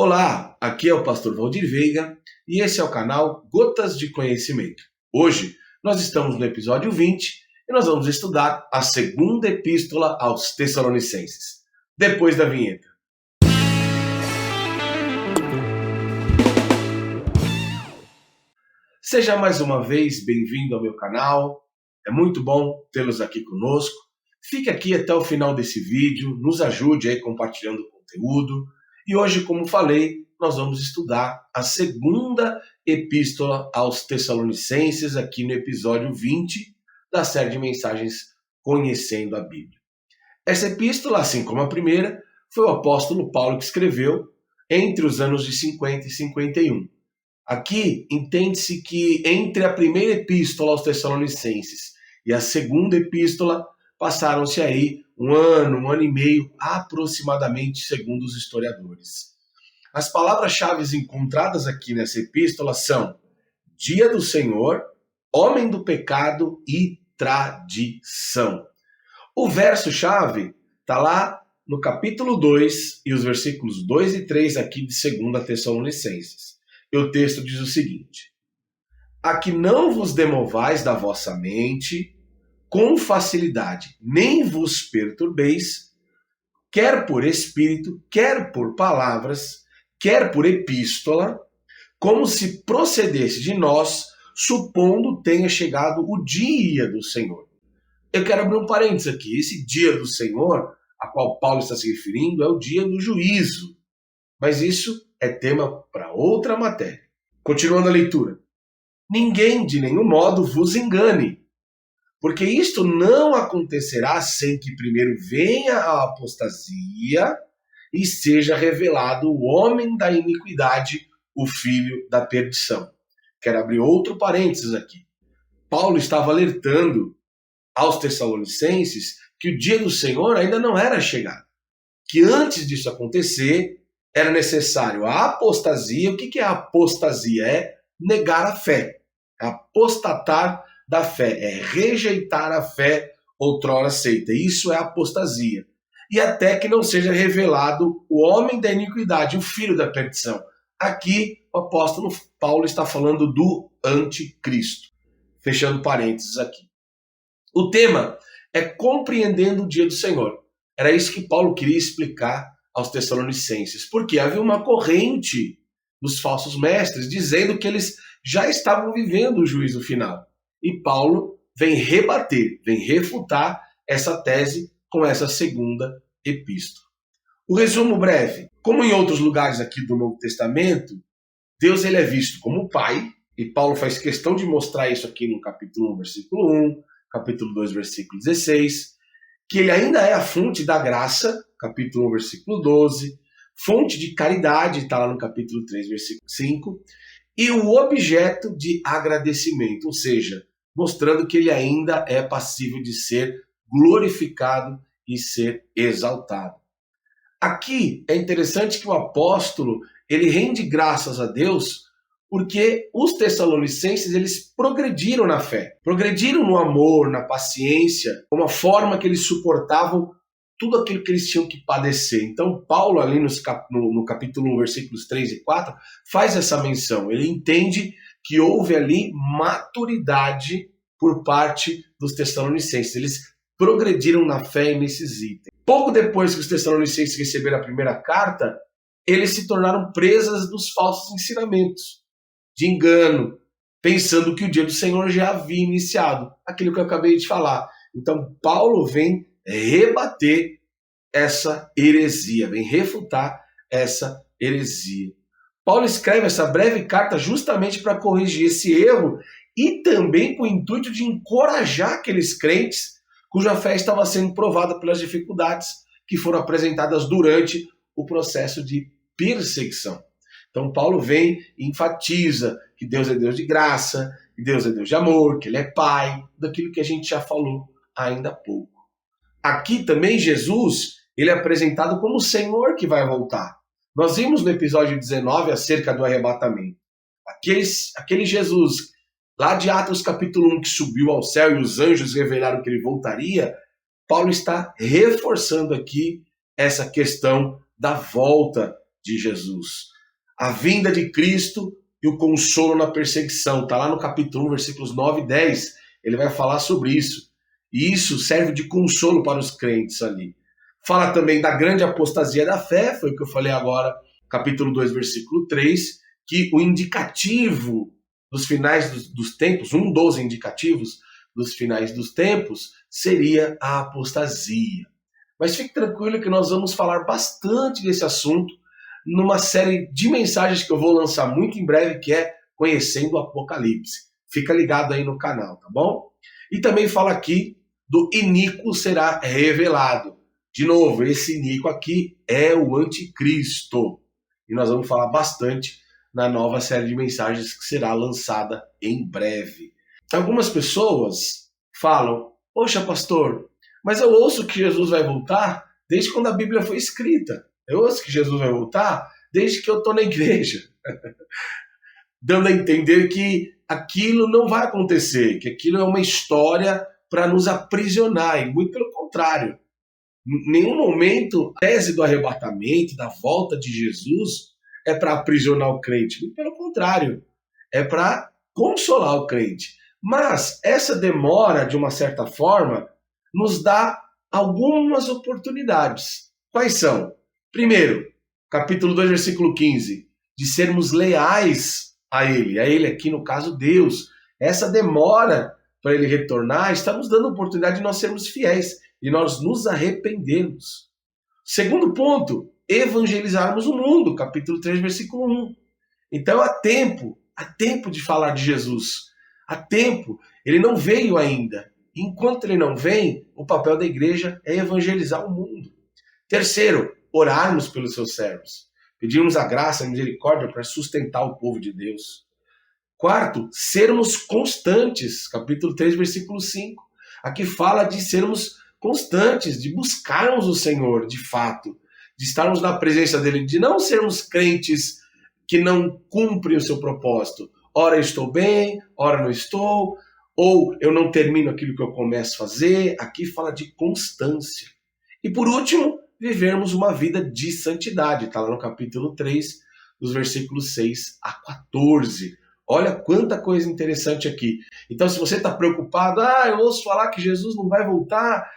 Olá, aqui é o pastor Valdir Veiga e esse é o canal Gotas de Conhecimento. Hoje nós estamos no episódio 20 e nós vamos estudar a segunda epístola aos Tessalonicenses. Depois da vinheta. Seja mais uma vez bem-vindo ao meu canal, é muito bom tê-los aqui conosco. Fique aqui até o final desse vídeo, nos ajude aí compartilhando o conteúdo. E hoje, como falei, nós vamos estudar a segunda epístola aos Tessalonicenses, aqui no episódio 20 da série de mensagens Conhecendo a Bíblia. Essa epístola, assim como a primeira, foi o apóstolo Paulo que escreveu entre os anos de 50 e 51. Aqui, entende-se que entre a primeira epístola aos Tessalonicenses e a segunda epístola, passaram-se aí um ano e meio, aproximadamente, segundo os historiadores. As palavras-chave encontradas aqui nessa epístola são dia do Senhor, homem do pecado e tradição. O verso-chave está lá no capítulo 2 e os versículos 2 e 3 aqui de 2 Tessalonicenses. E o texto diz o seguinte: a que não vos demovais da vossa mente com facilidade, nem vos perturbeis, quer por espírito, quer por palavras, quer por epístola, como se procedesse de nós, supondo tenha chegado o dia do Senhor. Eu quero abrir um parênteses aqui. Esse dia do Senhor, a qual Paulo está se referindo, é o dia do juízo. Mas isso é tema para outra matéria. Continuando a leitura. Ninguém de nenhum modo vos engane, porque isto não acontecerá sem que primeiro venha a apostasia e seja revelado o homem da iniquidade, o filho da perdição. Quero abrir outro parênteses aqui. Paulo estava alertando aos Tessalonicenses que o dia do Senhor ainda não era chegado. Que antes disso acontecer, era necessário a apostasia. O que é a apostasia? É negar a fé. É apostatar da fé, é rejeitar a fé outrora aceita. Isso é apostasia. E até que não seja revelado o homem da iniquidade, o filho da perdição. Aqui o apóstolo Paulo está falando do anticristo. Fechando parênteses aqui. O tema é compreendendo o dia do Senhor. Era isso que Paulo queria explicar aos Tessalonicenses. Porque havia uma corrente dos falsos mestres dizendo que eles já estavam vivendo o juízo final. E Paulo vem rebater, vem refutar essa tese com essa segunda epístola. O resumo breve. Como em outros lugares aqui do Novo Testamento, Deus ele é visto como Pai, e Paulo faz questão de mostrar isso aqui no capítulo 1, versículo 1, capítulo 2, versículo 16, que ele ainda é a fonte da graça, capítulo 1, versículo 12, fonte de caridade, está lá no capítulo 3, versículo 5, e o objeto de agradecimento, ou seja, mostrando que ele ainda é passível de ser glorificado e ser exaltado. Aqui é interessante que o apóstolo ele rende graças a Deus porque os Tessalonicenses eles progrediram na fé, progrediram no amor, na paciência, com a forma que eles suportavam tudo aquilo que eles tinham que padecer. Então Paulo ali no capítulo 1, versículos 3 e 4, faz essa menção. Ele entende que houve ali maturidade por parte dos Tessalonicenses. Eles progrediram na fé nesses itens. Pouco depois que os Tessalonicenses receberam a primeira carta, eles se tornaram presas dos falsos ensinamentos, de engano, pensando que o dia do Senhor já havia iniciado. Aquilo que eu acabei de falar. Então Paulo vem rebater essa heresia, vem refutar essa heresia. Paulo escreve essa breve carta justamente para corrigir esse erro e também com o intuito de encorajar aqueles crentes cuja fé estava sendo provada pelas dificuldades que foram apresentadas durante o processo de perseguição. Então Paulo vem e enfatiza que Deus é Deus de graça, que Deus é Deus de amor, que Ele é Pai, daquilo que a gente já falou ainda há pouco. Aqui também Jesus, ele é apresentado como o Senhor que vai voltar. Nós vimos no episódio 19 acerca do arrebatamento. Aquele Jesus, lá de Atos capítulo 1, que subiu ao céu e os anjos revelaram que ele voltaria, Paulo está reforçando aqui essa questão da volta de Jesus. A vinda de Cristo e o consolo na perseguição. Está lá no capítulo 1, versículos 9 e 10. Ele vai falar sobre isso. E isso serve de consolo para os crentes ali. Fala também da grande apostasia da fé, foi o que eu falei agora, capítulo 2, versículo 3, que o indicativo dos finais dos tempos, um dos indicativos dos finais dos tempos, seria a apostasia. Mas fique tranquilo que nós vamos falar bastante desse assunto numa série de mensagens que eu vou lançar muito em breve, que é Conhecendo o Apocalipse. Fica ligado aí no canal, tá bom? E também fala aqui do iníquo será revelado. De novo, esse iníquo aqui é o anticristo. E nós vamos falar bastante na nova série de mensagens que será lançada em breve. Algumas pessoas falam, poxa pastor, mas eu ouço que Jesus vai voltar desde quando a Bíblia foi escrita. Eu ouço que Jesus vai voltar desde que eu estou na igreja. Dando a entender que aquilo não vai acontecer, que aquilo é uma história para nos aprisionar, e muito pelo contrário. Em nenhum momento a tese do arrebatamento, da volta de Jesus, é para aprisionar o crente. Muito pelo contrário, é para consolar o crente. Mas essa demora, de uma certa forma, nos dá algumas oportunidades. Quais são? Primeiro, capítulo 2, versículo 15, de sermos leais a ele aqui no caso Deus. Essa demora para ele retornar está nos dando a oportunidade de nós sermos fiéis e nós nos arrependermos. Segundo ponto, evangelizarmos o mundo, capítulo 3, versículo 1. Então há tempo de falar de Jesus. Há tempo, ele não veio ainda. Enquanto ele não vem, o papel da igreja é evangelizar o mundo. Terceiro, orarmos pelos seus servos. Pedirmos a graça e a misericórdia para sustentar o povo de Deus. Quarto, sermos constantes. Capítulo 3, versículo 5. Aqui fala de sermos constantes, de buscarmos o Senhor de fato, de estarmos na presença dele, de não sermos crentes que não cumprem o seu propósito. Ora eu estou bem, ora não estou, ou eu não termino aquilo que eu começo a fazer. Aqui fala de constância. E por último, vivermos uma vida de santidade. Está lá no capítulo 3, dos versículos 6 a 14. Olha quanta coisa interessante aqui. Então, se você está preocupado, eu ouço falar que Jesus não vai voltar,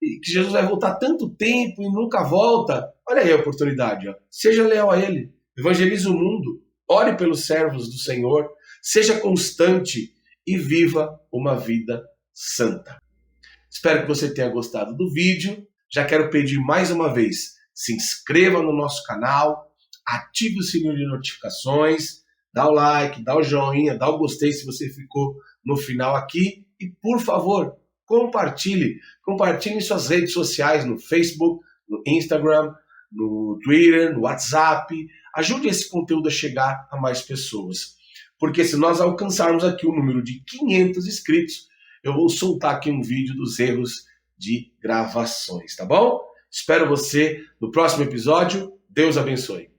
que Jesus vai voltar tanto tempo e nunca volta. Olha aí a oportunidade. Ó. Seja leal a ele. Evangelize o mundo. Ore pelos servos do Senhor. Seja constante e viva uma vida santa. Espero que você tenha gostado do vídeo. Já quero pedir mais uma vez, se inscreva no nosso canal, ative o sininho de notificações, dá o like, dá o joinha, dá o gostei se você ficou no final aqui e, por favor, compartilhe em suas redes sociais, no Facebook, no Instagram, no Twitter, no WhatsApp. Ajude esse conteúdo a chegar a mais pessoas. Porque se nós alcançarmos aqui o número de 500 inscritos, eu vou soltar aqui um vídeo dos erros de gravações, tá bom? Espero você no próximo episódio. Deus abençoe.